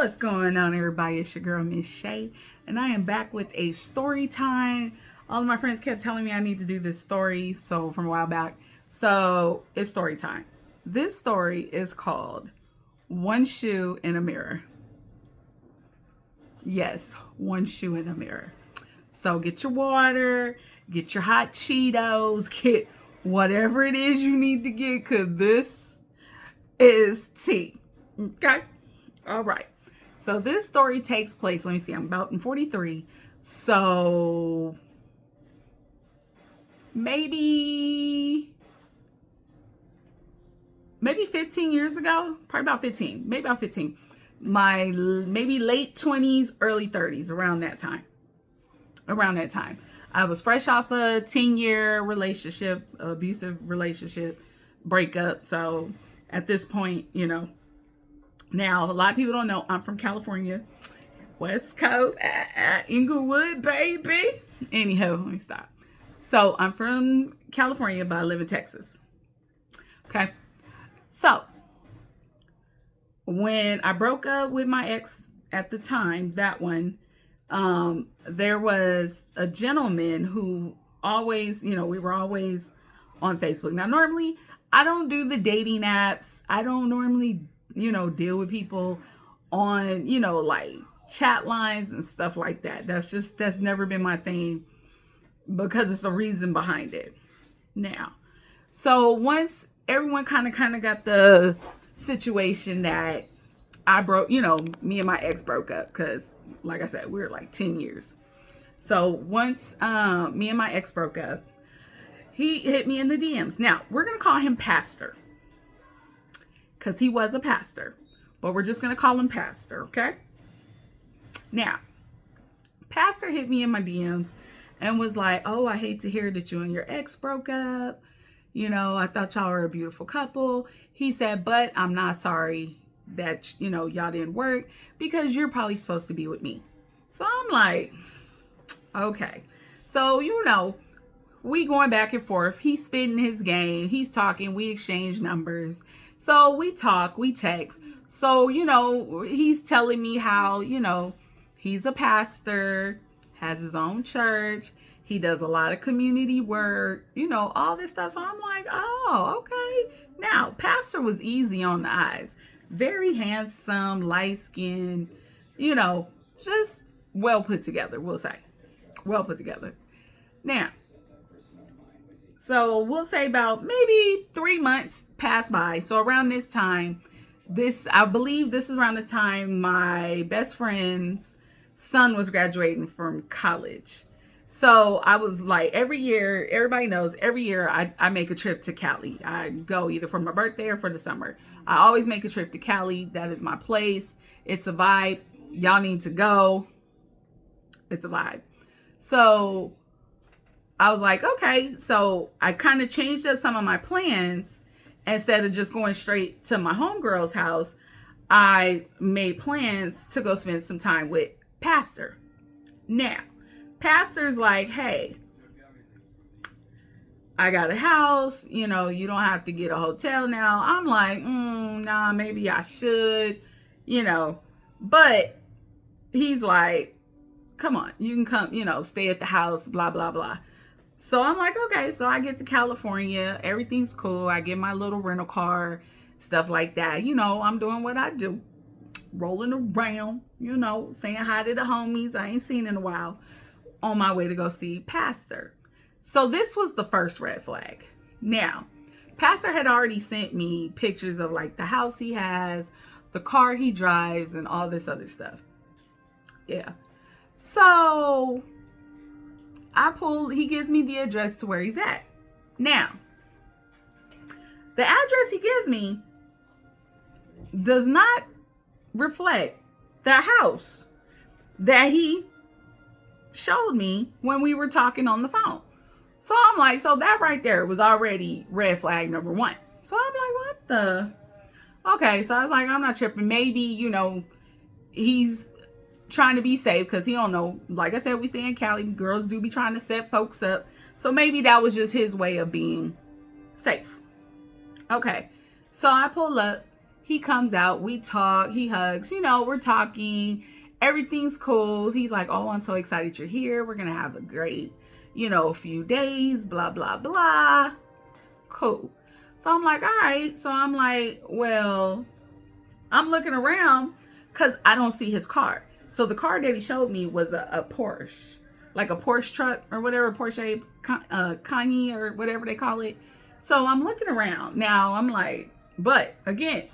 What's going on, everybody? It's your girl, Miss Shay, and I am back with a story time. All of my friends kept telling me I need to do this story, so from a while back. So it's story time. This story is called One Shoe in a Mirror. Yes, one shoe in a mirror. So get your water, get your hot Cheetos, get whatever it is you need to get, because this is tea. Okay? All right. So this story takes place, let me see, I'm about in 43. So maybe 15 years ago, probably about 15, maybe about 15. Maybe late 20s, early 30s, around that time. I was fresh off a 10-year relationship, abusive relationship breakup. So at this point, now a lot of people don't know I'm from California, West Coast, Inglewood, baby. Anyhow, let me stop. So I'm from California, but I live in Texas. Okay. So when I broke up with my ex at the time, that one, there was a gentleman who always, we were always on Facebook. Now, normally I don't do the dating apps. I don't normally, deal with people on, like chat lines and stuff like that. That's never been my thing because it's a reason behind it. Now, so once everyone kind of got the situation that I broke, me and my ex broke up because, like I said, we were like 10 years. So once me and my ex broke up, he hit me in the DMs. Now, we're going to call him Pastor because he was a pastor, but we're just going to call him Pastor, okay? Now, Pastor hit me in my DMs and was like, oh, I hate to hear that you and your ex broke up. I thought y'all were a beautiful couple. He said, but I'm not sorry that, y'all didn't work because you're probably supposed to be with me. So I'm like, okay. So, we going back and forth. He's spitting his game. He's talking. We exchange numbers. So we talk, we text. So, he's telling me how, he's a pastor, has his own church. He does a lot of community work, all this stuff. So I'm like, oh, okay. Now, Pastor was easy on the eyes. Very handsome, light-skinned, just well put together, we'll say. Well put together. Now, so we'll say about maybe 3 months passed by. So around this time, I believe this is around the time my best friend's son was graduating from college. So I was like, every year, everybody knows, every year I make a trip to Cali. I go either for my birthday or for the summer. I always make a trip to Cali. That is my place. It's a vibe. Y'all need to go. It's a vibe. So I was like, okay. So I kind of changed up some of my plans. Instead of just going straight to my homegirl's house, I made plans to go spend some time with Pastor. Now, Pastor's like, hey, I got a house, you don't have to get a hotel now. I'm like, nah, maybe I should, but he's like, come on, you can come, stay at the house, blah, blah, blah. So I'm like, okay, so I get to California, everything's cool. I get my little rental car, stuff like that. I'm doing what I do, rolling around, saying hi to the homies I ain't seen in a while, on my way to go see Pastor. So this was the first red flag. Now, Pastor had already sent me pictures of like the house he has, the car he drives, and all this other stuff. Yeah. So he gives me the address to where he's at. Now, the address he gives me does not reflect the house that he showed me when we were talking on the phone. So I'm like, so that right there was already red flag number one. So I'm like, what the? Okay, so I was like, I'm not tripping. Maybe, he's trying to be safe because he don't know. Like I said, we stay in Cali. Girls do be trying to set folks up. So maybe that was just his way of being safe. Okay, so I pull up. He comes out, we talk, he hugs, we're talking, everything's cool. He's like, oh, I'm so excited you're here. We're going to have a great, few days, blah, blah, blah. Cool. So I'm like, all right. So I'm like, well, I'm looking around because I don't see his car. So the car that he showed me was a Porsche, like a Porsche truck or whatever, Porsche Cayenne or whatever they call it. So I'm looking around. Now I'm like, but again,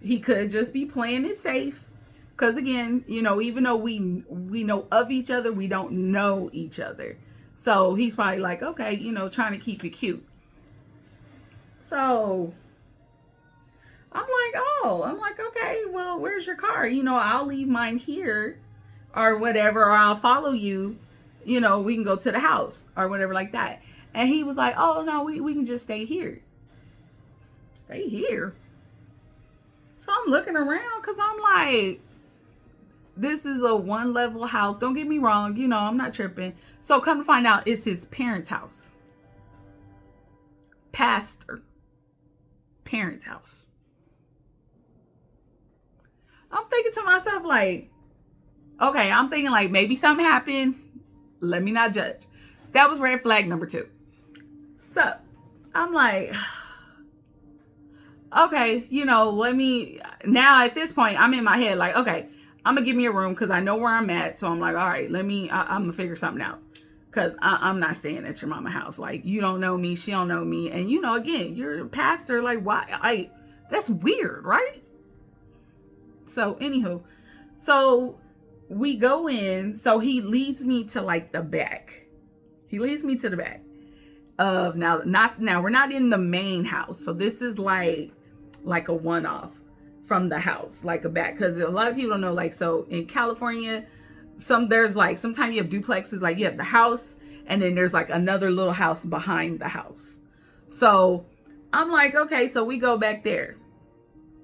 he could just be playing it safe. Because again, even though we know of each other, we don't know each other. So he's probably like, okay, trying to keep it cute. So I'm like, okay, well, where's your car? I'll leave mine here or whatever, or I'll follow you, we can go to the house or whatever like that. And he was like, oh, no, we can just stay here. Stay here? So I'm looking around because I'm like, this is a 1-level house. Don't get me wrong. I'm not tripping. So come to find out, it's his parents' house. Pastor. Parents' house. I'm thinking to myself like, okay, I'm thinking like maybe something happened. Let me not judge. That was red flag number 2. So I'm like, okay, let me, now at this point, I'm in my head like, okay, I'm going to give me a room because I know where I'm at. So I'm like, all right, I'm going to figure something out. Because I'm not staying at your mama's house. Like, you don't know me, she don't know me. And, again, you're a pastor. Like, why? That's weird, right? So, anywho. So, we go in. So, he leads me to, like, the back. He leads me to the back. Now, we're not in the main house. So, this is, like a one-off from the house. Like, a back. Because a lot of people don't know, like, so, in California, sometimes you have duplexes, like you have the house and then there's like another little house behind the house. So I'm like, okay, so we go back there.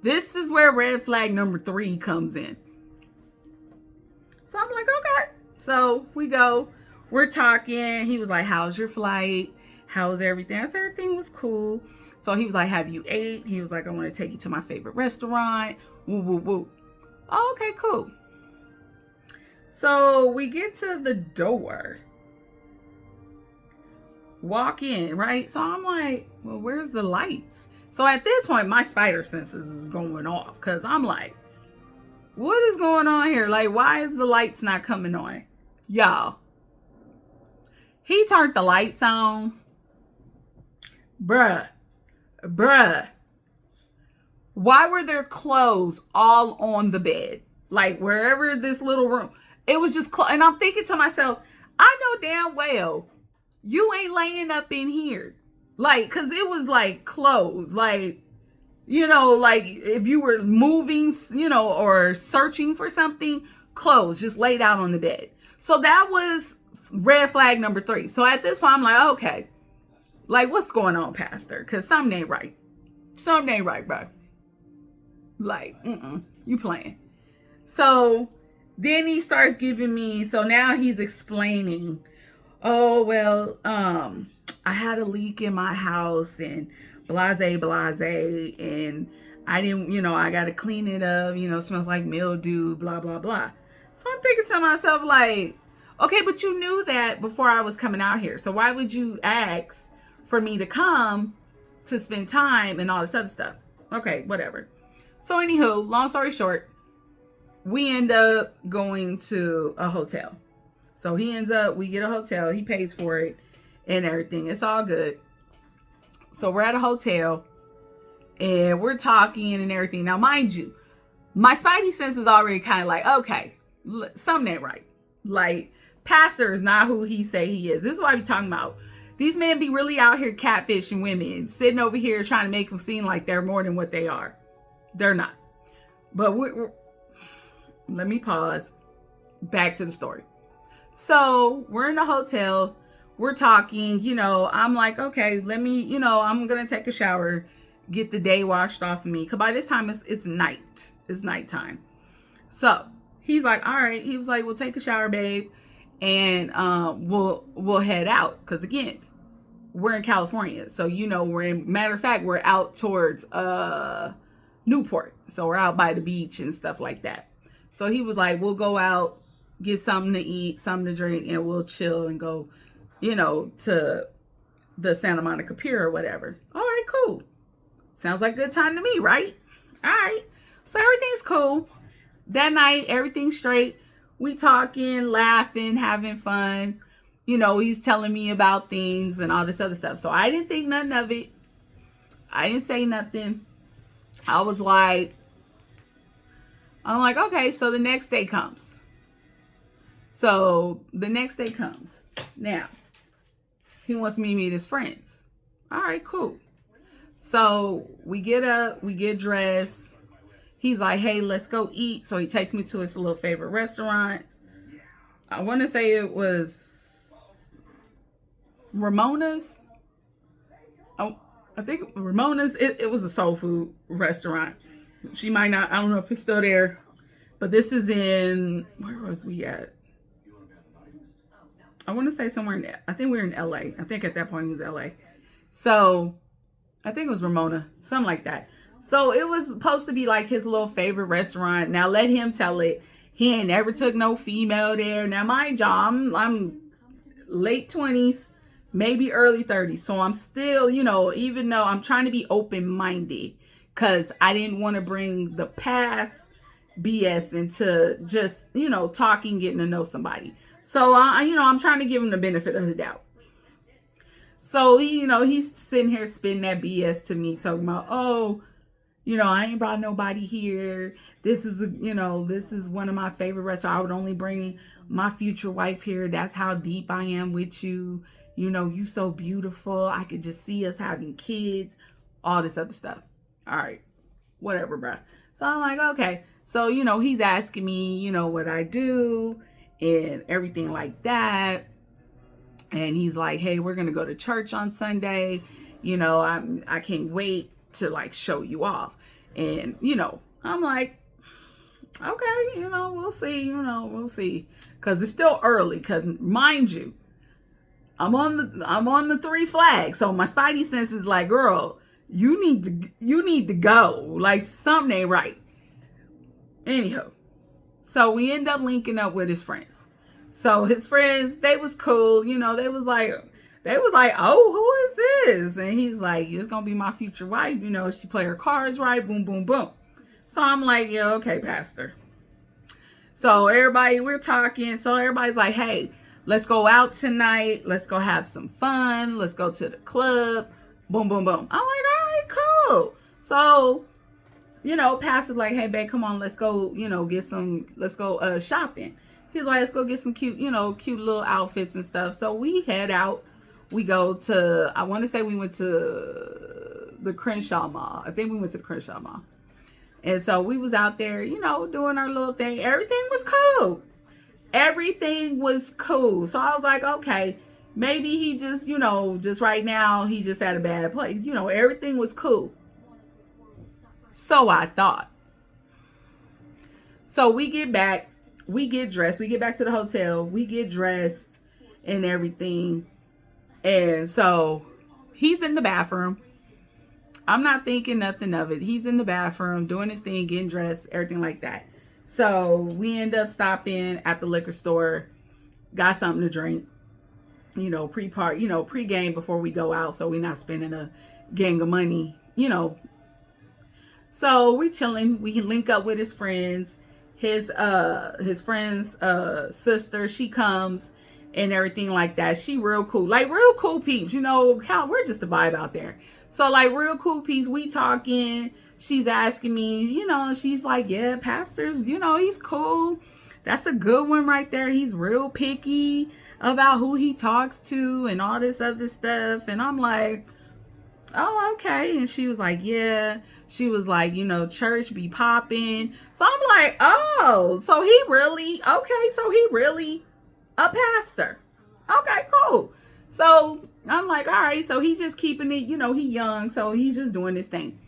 This is where red flag number 3 comes in. So I'm like, okay. So we go, we're talking. He was like, how's your flight? How's everything? I said, everything was cool. So he was like, have you ate? He was like, I want to take you to my favorite restaurant. Woo, woo, woo. Oh, okay, cool. So we get to the door, walk in, right? So I'm like, well, where's the lights? So at this point, my spider senses is going off because I'm like, what is going on here? Like, why is the lights not coming on? Y'all, he turned the lights on. Bruh. Why were there clothes all on the bed? Like, wherever this little room. It was just, and I'm thinking to myself, I know damn well you ain't laying up in here. Like, because it was like clothes. Like, like if you were moving, or searching for something, clothes just laid out on the bed. So that was red flag number 3. So at this point, I'm like, okay, like, what's going on, Pastor? Because something ain't right. Something ain't right, bro. Like, you playing. So then he starts giving me, so now he's explaining, oh, well, I had a leak in my house and blase, and I didn't, I got to clean it up, smells like mildew, blah, blah, blah. So I'm thinking to myself, like, okay, but you knew that before I was coming out here. So why would you ask for me to come to spend time and all this other stuff? Okay, whatever. So anywho, long story short, we end up going to a hotel. So we get a hotel. He pays for it and everything. It's all good. So we're at a hotel and we're talking and everything. Now, mind you, my spidey sense is already kind of like, okay, something ain't right. Like, Pastor is not who he say he is. This is what I be talking about. These men be really out here catfishing women, sitting over here trying to make them seem like they're more than what they are. They're not. But let me pause. Back to the story. So we're in the hotel. We're talking, I'm like, okay, let me, I'm going to take a shower, get the day washed off of me. Because by this time, it's night. It's nighttime. So he's like, all right. He was like, we'll take a shower, babe. And we'll head out. Because again, we're in California. So, we're matter of fact, we're out towards New Newport. So we're out by the beach and stuff like that. So he was like, we'll go out, get something to eat, something to drink, and we'll chill and go, to the Santa Monica Pier or whatever. All right, cool. Sounds like a good time to me, right? All right. So everything's cool. That night, everything's straight. We talking, laughing, having fun. He's telling me about things and all this other stuff. So I didn't think nothing of it. I didn't say nothing. I'm like, okay, so the next day comes. Now, he wants me to meet his friends. All right, cool. So we get up, we get dressed. He's like, hey, let's go eat. So he takes me to his little favorite restaurant. I want to say it was Ramona's. I think Ramona's. It was a soul food restaurant. She might not, I don't know if it's still there. But this is where was we at? I want to say somewhere I think we were in LA. I think at that point it was LA. So I think it was Ramona, something like that. So it was supposed to be like his little favorite restaurant. Now let him tell it. He ain't never took no female there. Now mind y'all, I'm late 20s, maybe early 30s. So I'm still, even though I'm trying to be open-minded, because I didn't want to bring the past BS into just, talking, getting to know somebody. So, I'm trying to give him the benefit of the doubt. So, he's sitting here spitting that BS to me, talking about, I ain't brought nobody here. This is, this is one of my favorite restaurants. I would only bring my future wife here. That's how deep I am with you. You so beautiful. I could just see us having kids, all this other stuff. All right, whatever, bro. So I'm like, okay. So, he's asking me, what I do and everything like that. And he's like, hey, we're going to go to church on Sunday. I can't wait to like show you off. And, I'm like, okay, we'll see, we'll see. Cause it's still early. Cause mind you, I'm on the 3 flags. So my spidey sense is like, girl, you need to go. Like something ain't right. Anyhow, so we end up linking up with his friends. So his friends, they was cool. They was like, oh, who is this? And he's like, it's going to be my future wife. She play her cards right. Boom, boom, boom. So I'm like, yeah, okay, pastor. So we're talking. So everybody's like, hey, let's go out tonight. Let's go have some fun. Let's go to the club. Boom, boom, boom. I'm like, all right, cool. So, pastor's like, hey, babe, come on, let's go, let's go shopping. He's like, let's go get some cute little outfits and stuff. So we head out. We go to, I want to say we went to the Crenshaw Mall. I think we went to the Crenshaw Mall. And so we was out there, doing our little thing. Everything was cool. So I was like, okay, maybe he just, just right now, he just had a bad place. Everything was cool. So I thought. So we get back, we get dressed, we get back to the hotel, we get dressed and everything. And so he's in the bathroom. I'm not thinking nothing of it. He's in the bathroom doing his thing, getting dressed, everything like that. So we end up stopping at the liquor store, got something to drink, pre-game before we go out. So we're not spending a gang of money, So we chilling. We can link up with his friends. His friend's sister, she comes and everything like that. She real cool. Like real cool peeps. How we're just a vibe out there. So like real cool peeps, we talking. She's asking me, she's like, yeah, pastor's, he's cool. That's a good one right there. He's real picky about who he talks to and all this other stuff. And I'm like, oh, okay. And she was like, yeah. She was like, church be popping. So I'm like, oh, so he really a pastor. Okay, cool. So I'm like, all right. So he just keeping it, he young. So he's just doing this thing.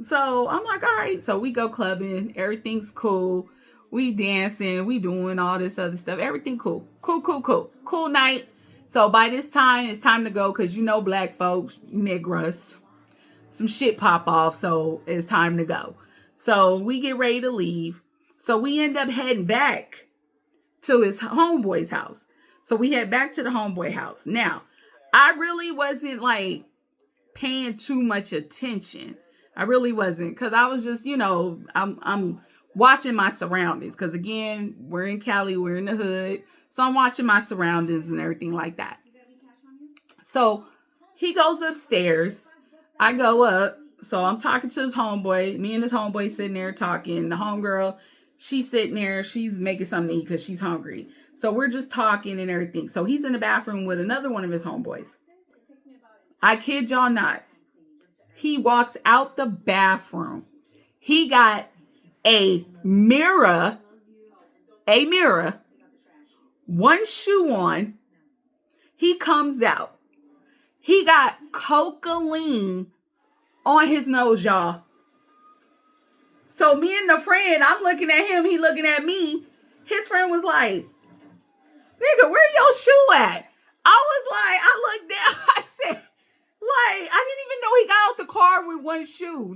So I'm like, all right. So we go clubbing. Everything's cool. We dancing. We doing all this other stuff. Everything cool. Cool night. So by this time, it's time to go because black folks, niggas. some shit pop off, so it's time to go. So we get ready to leave. So we end up heading back to his homeboy's house. So we head back to the homeboy house. Now, I really wasn't like paying too much attention. I really wasn't, because I was just, I'm watching my surroundings. Because again, we're in Cali, we're in the hood. So I'm watching my surroundings and everything like that. So he goes upstairs. I go up. So I'm talking to his homeboy. Me and his homeboy sitting there talking. The homegirl, she's sitting there. She's making something to eat because she's hungry. So we're just talking and everything. So he's in the bathroom with another one of his homeboys. I kid y'all not. He walks out the bathroom. He got a mirror, one shoe on. He comes out. He got cocaine on his nose, y'all. So me and the friend, I'm looking at him, he looking at me. His friend was like, nigga, where your shoe at? I looked down, I said, I didn't even know he got out the car with one shoe.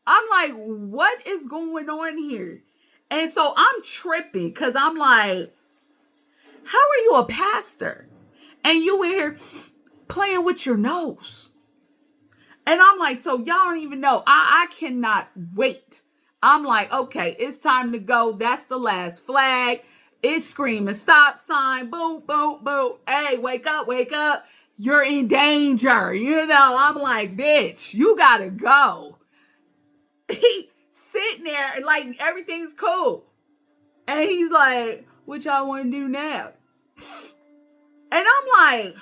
I'm like, what is going on here? And so I'm tripping because I'm like, how are you a pastor? And you in here playing with your nose. And I'm like, so y'all don't even know. I cannot wait. I'm like, okay, it's time to go. That's the last flag. It's screaming stop sign. Boom, boom, boom. Hey, wake up, wake up. You're in danger. I'm like, bitch, you gotta go. He sitting there like everything's cool. And he's like, what y'all want to do now? And I'm like,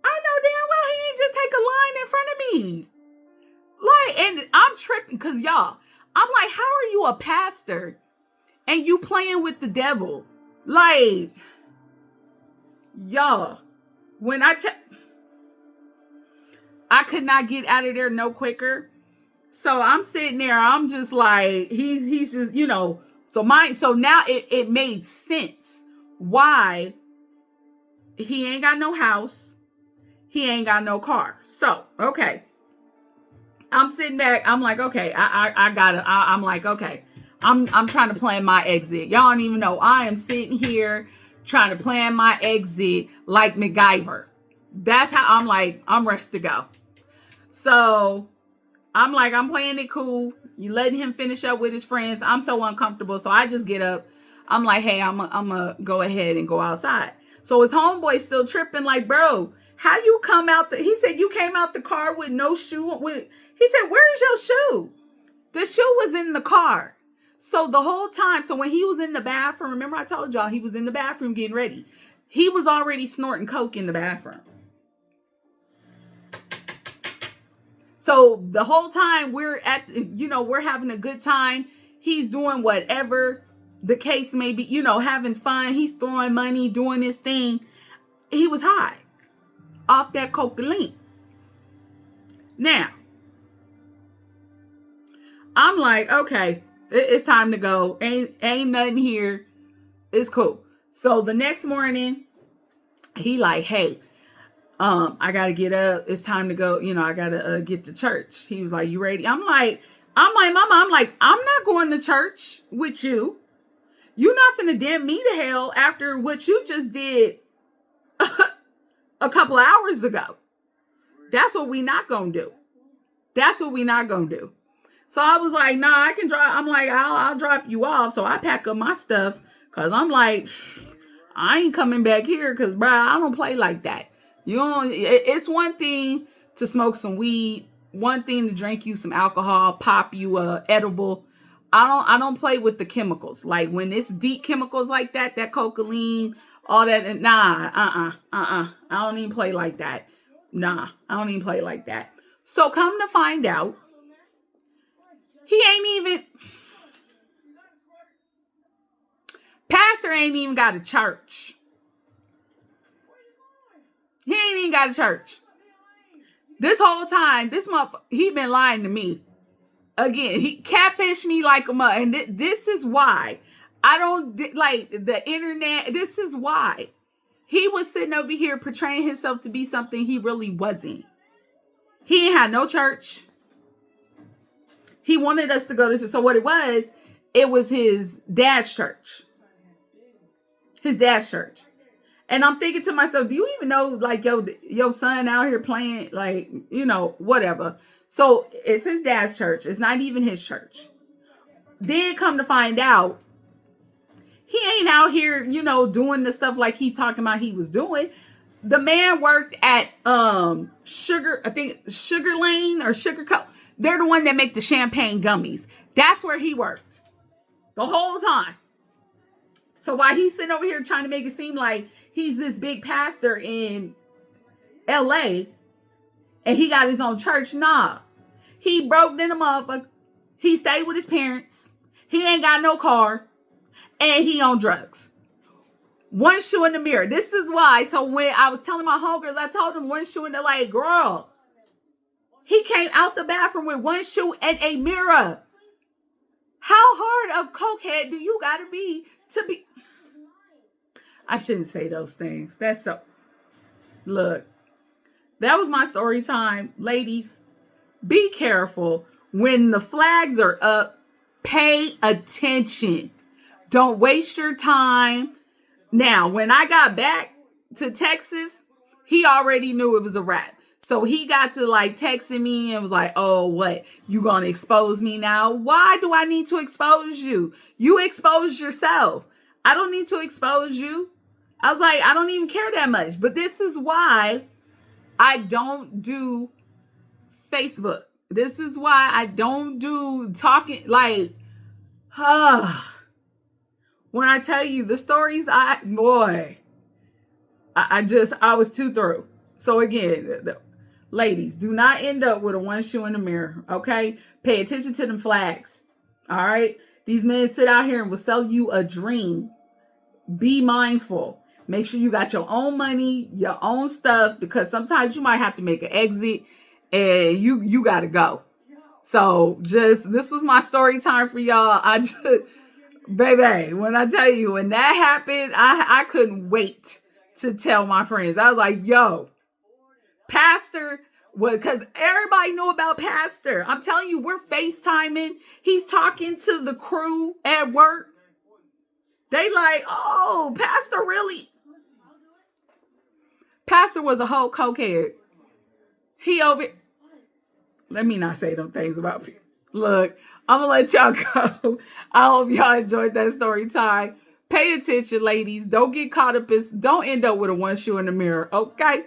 I know damn well he ain't just take a line in front of me. And I'm tripping because y'all, I'm like, how are you a pastor and you playing with the devil? Y'all, when I could not get out of there no quicker. So I'm sitting there, I'm just like, he's just, so now it made sense why he ain't got no house. He ain't got no car. So, okay. I'm sitting back. I'm like, okay, I got it. I'm like, okay, I'm trying to plan my exit. Y'all don't even know. I am sitting here trying to plan my exit like MacGyver. That's how I'm like, I'm ready to go. So I'm like, I'm playing it cool. You letting him finish up with his friends. I'm so uncomfortable. So I just get up. I'm like, hey, I'm gonna go ahead and go outside. So his homeboy still tripping like, bro, how you come out? He said, you came out the car with no shoe. He said, where's your shoe? The shoe was in the car. So the whole time, so when he was in the bathroom, remember I told y'all he was in the bathroom getting ready. He was already snorting coke in the bathroom. So the whole time we're we're having a good time. He's doing whatever the case may be, having fun. He's throwing money, doing his thing. He was high off that cocaine. Now, I'm like, okay, it's time to go. Ain't nothing here. It's cool. So the next morning, he like, hey, I gotta get up. It's time to go. I gotta get to church. He was like, you ready? I'm like, mama, I'm not going to church with you. You're not finna damn me to hell after what you just did a couple hours ago. That's what we not gonna do. That's what we not gonna do. So I was like, nah, I can drive. I'm like, I'll drop you off. So I pack up my stuff because I'm like, I ain't coming back here because, bro, I don't play like that. It's one thing to smoke some weed, one thing to drink you some alcohol, pop you edible. I don't play with the chemicals. Like when it's deep chemicals like that cocaine, all that. Nah, I don't even play like that. Nah, I don't even play like that. So come to find out, pastor ain't even got a church. He ain't even got a church. This whole time, this motherfucker, he been lying to me. Again, he catfished me like a mother. And this is why I don't like the internet. This is why he was sitting over here portraying himself to be something he really wasn't. He ain't had no church. He wanted us to go to church. So what it was his dad's church. His dad's church. And I'm thinking to myself, do you even know, like, your son out here playing, like, you know, whatever. So it's his dad's church. It's not even his church. Then come to find out, he ain't out here, you know, doing the stuff like he talking about he was doing. The man worked at Sugar Lane or Sugar Co. They're the one that make the champagne gummies. That's where he worked the whole time. So while he's sitting over here trying to make it seem like he's this big pastor in LA and he got his own church, nah. He broke in a motherfucker. He stayed with his parents. He ain't got no car. And he on drugs. One shoe in the mirror. This is why. So when I was telling my homegirls, I told them one shoe in the, like, girl. He came out the bathroom with one shoe and a mirror. How hard of cokehead do you got to be? I shouldn't say those things. That's so. Look, that was my story time. Ladies, be careful. When the flags are up, pay attention. Don't waste your time. Now, when I got back to Texas, he already knew it was a wrap. So he got to, like, texting me and was like, oh, what? You gonna expose me now? Why do I need to expose you? You expose yourself. I don't need to expose you. I was like, I don't even care that much. But this is why I don't do Facebook. This is why I don't do talking, like, when I tell you the stories, I was too through. So again, ladies, do not end up with a one shoe in the mirror, okay? Pay attention to them flags, all right? These men sit out here and will sell you a dream. Be mindful. Make sure you got your own money, your own stuff, because sometimes you might have to make an exit and you got to go. So this was my story time for y'all. Baby, when I tell you, when that happened, I couldn't wait to tell my friends. I was like, yo, Pastor because everybody knew about Pastor. I'm telling you, we're FaceTiming. He's talking to the crew at work. They like, oh, Pastor really? Pastor was a whole cokehead. He over. Let me not say them things about people. Look, I'm going to let y'all go. I hope y'all enjoyed that story time. Pay attention, ladies. Don't get caught up. Don't end up with a one shoe in the mirror, okay?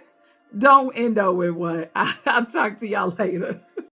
Don't end up with one. I'll talk to y'all later.